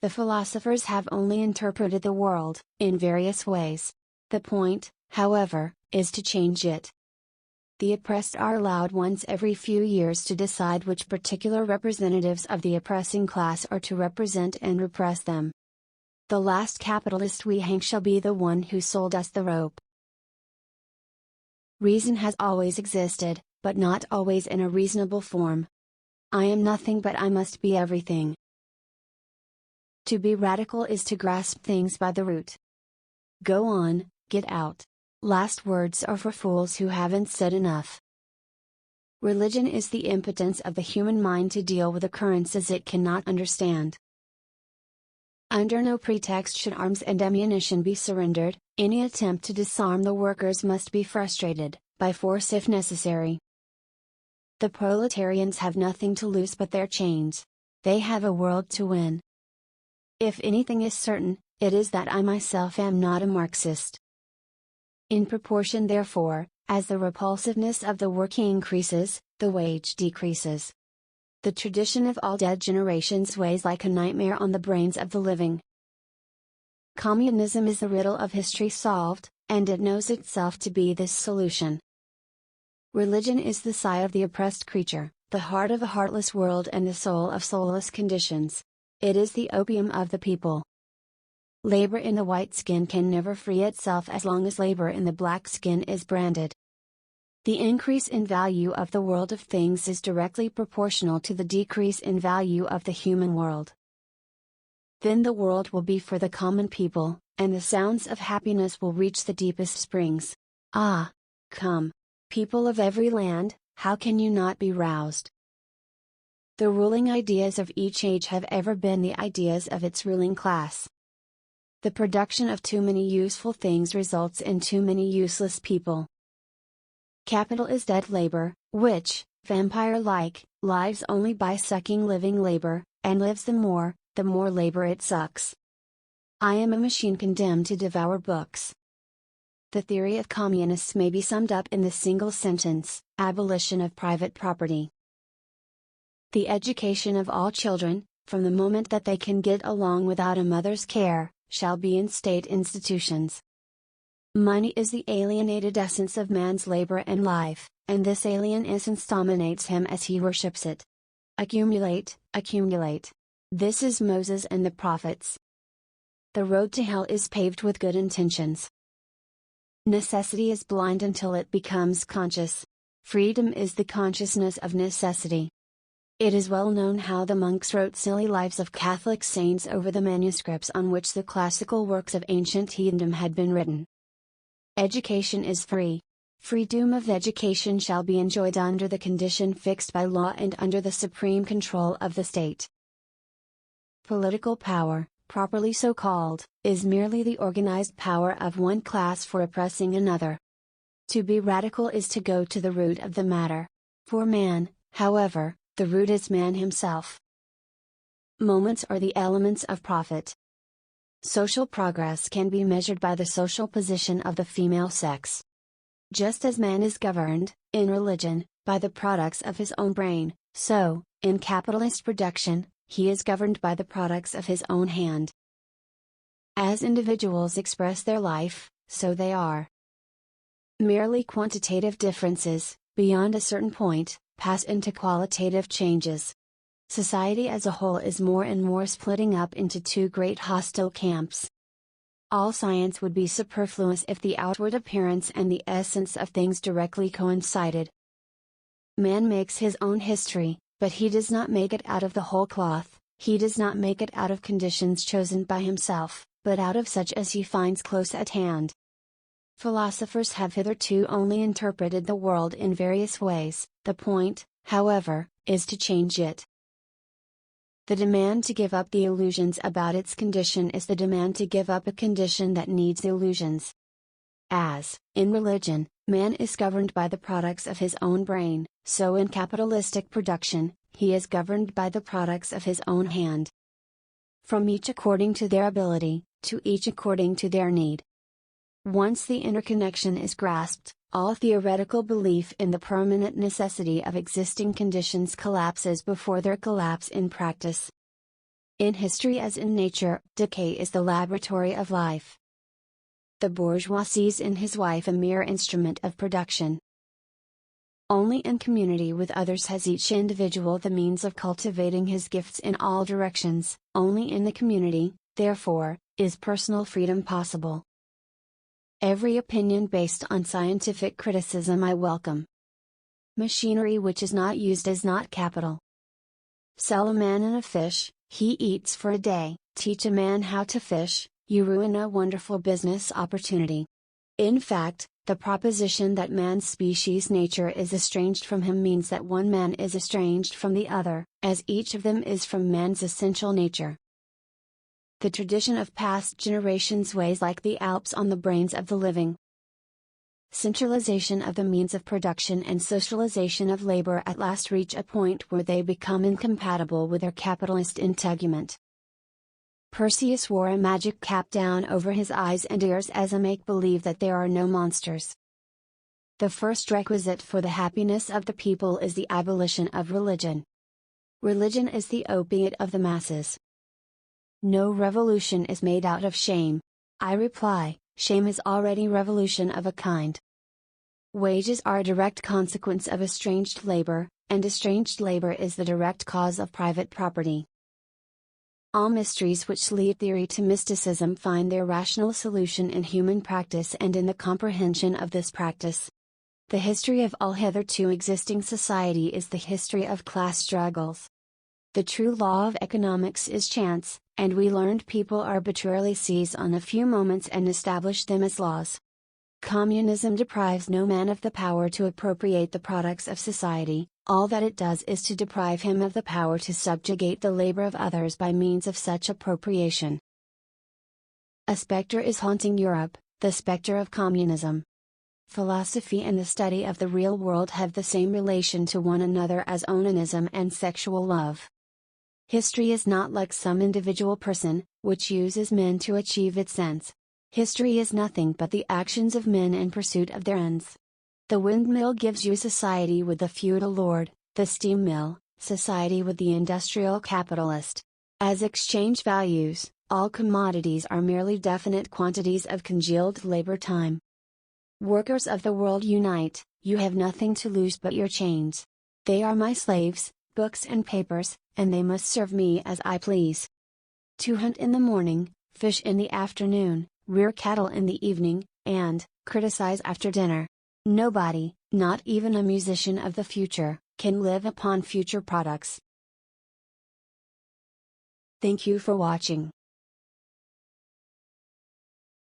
The philosophers have only interpreted the world, in various ways. The point, however, is to change it. The oppressed are allowed once every few years to decide which particular representatives of the oppressing class are to represent and repress them. The last capitalist we hang shall be the one who sold us the rope. Reason has always existed, but not always in a reasonable form. I am nothing but I must be everything. To be radical is to grasp things by the root. Go on, get out. Last words are for fools who haven't said enough. Religion is the impotence of the human mind to deal with occurrences it cannot understand. Under no pretext should arms and ammunition be surrendered. Any attempt to disarm the workers must be frustrated, by force if necessary. The proletarians have nothing to lose but their chains. They have a world to win. If anything is certain, it is that I myself am not a Marxist. In proportion therefore, as the repulsiveness of the working increases, the wage decreases. The tradition of all dead generations weighs like a nightmare on the brains of the living. Communism is the riddle of history solved, and it knows itself to be this solution. Religion is the sigh of the oppressed creature, the heart of a heartless world and the soul of soulless conditions. It is the opium of the people. Labor in the white skin can never free itself as long as labor in the black skin is branded. The increase in value of the world of things is directly proportional to the decrease in value of the human world. Then the world will be for the common people, and the sounds of happiness will reach the deepest springs. Ah! Come! People of every land, how can you not be roused? The ruling ideas of each age have ever been the ideas of its ruling class. The production of too many useful things results in too many useless people. Capital is dead labor, which, vampire-like, lives only by sucking living labor, and lives the more labor it sucks. I am a machine condemned to devour books. The theory of communists may be summed up in the single sentence: abolition of private property. The education of all children, from the moment that they can get along without a mother's care, shall be in state institutions. Money is the alienated essence of man's labor and life, and this alien essence dominates him as he worships it. Accumulate, accumulate. This is Moses and the prophets. The road to hell is paved with good intentions. Necessity is blind until it becomes conscious. Freedom is the consciousness of necessity. It is well known how the monks wrote silly lives of Catholic saints over the manuscripts on which the classical works of ancient heathendom had been written. Education is free. Freedom of education shall be enjoyed under the condition fixed by law and under the supreme control of the state. Political power, properly so called, is merely the organized power of one class for oppressing another. To be radical is to go to the root of the matter. For man, however, the root is man himself. Moments are the elements of profit. Social progress can be measured by the social position of the female sex. Just as man is governed, in religion, by the products of his own brain, so, in capitalist production, he is governed by the products of his own hand. As individuals express their life, so they are. Merely quantitative differences, beyond a certain point, pass into qualitative changes. Society as a whole is more and more splitting up into two great hostile camps. All science would be superfluous if the outward appearance and the essence of things directly coincided. Man makes his own history, but he does not make it out of the whole cloth. He does not make it out of conditions chosen by himself, but out of such as he finds close at hand. Philosophers have hitherto only interpreted the world in various ways. The point, however, is to change it. The demand to give up the illusions about its condition is the demand to give up a condition that needs illusions. As, in religion, man is governed by the products of his own brain, so in capitalistic production, he is governed by the products of his own hand. From each according to their ability, to each according to their need. Once the interconnection is grasped, all theoretical belief in the permanent necessity of existing conditions collapses before their collapse in practice. In history as in nature, decay is the laboratory of life. The bourgeois sees in his wife a mere instrument of production. Only in community with others has each individual the means of cultivating his gifts in all directions. Only in the community, therefore, is personal freedom possible. Every opinion based on scientific criticism I welcome. Machinery which is not used is not capital. Sell a man and a fish, he eats for a day. Teach a man how to fish, you ruin a wonderful business opportunity. In fact, the proposition that man's species nature is estranged from him means that one man is estranged from the other, as each of them is from man's essential nature. The tradition of past generations weighs like the Alps on the brains of the living. Centralization of the means of production and socialization of labor at last reach a point where they become incompatible with their capitalist integument. Perseus wore a magic cap down over his eyes and ears as a make-believe that there are no monsters. The first requisite for the happiness of the people is the abolition of religion. Religion is the opiate of the masses. No revolution is made out of shame. I reply, shame is already revolution of a kind. Wages are a direct consequence of estranged labor, and estranged labor is the direct cause of private property. All mysteries which lead theory to mysticism find their rational solution in human practice and in the comprehension of this practice. The history of all hitherto existing society is the history of class struggles. The true law of economics is chance, and we learned people arbitrarily seize on a few moments and establish them as laws. Communism deprives no man of the power to appropriate the products of society, all that it does is to deprive him of the power to subjugate the labor of others by means of such appropriation. A specter is haunting Europe, the specter of communism. Philosophy and the study of the real world have the same relation to one another as onanism and sexual love. History is not like some individual person, which uses men to achieve its ends. History is nothing but the actions of men in pursuit of their ends. The windmill gives you society with the feudal lord, the steam mill, society with the industrial capitalist. As exchange values, all commodities are merely definite quantities of congealed labor time. Workers of the world unite, you have nothing to lose but your chains. They are my slaves, books and papers, and they must serve me as I please. To hunt in the morning, fish in the afternoon, rear cattle in the evening, and criticize after dinner. Nobody, not even a musician of the future, can live upon future products. Thank you for watching.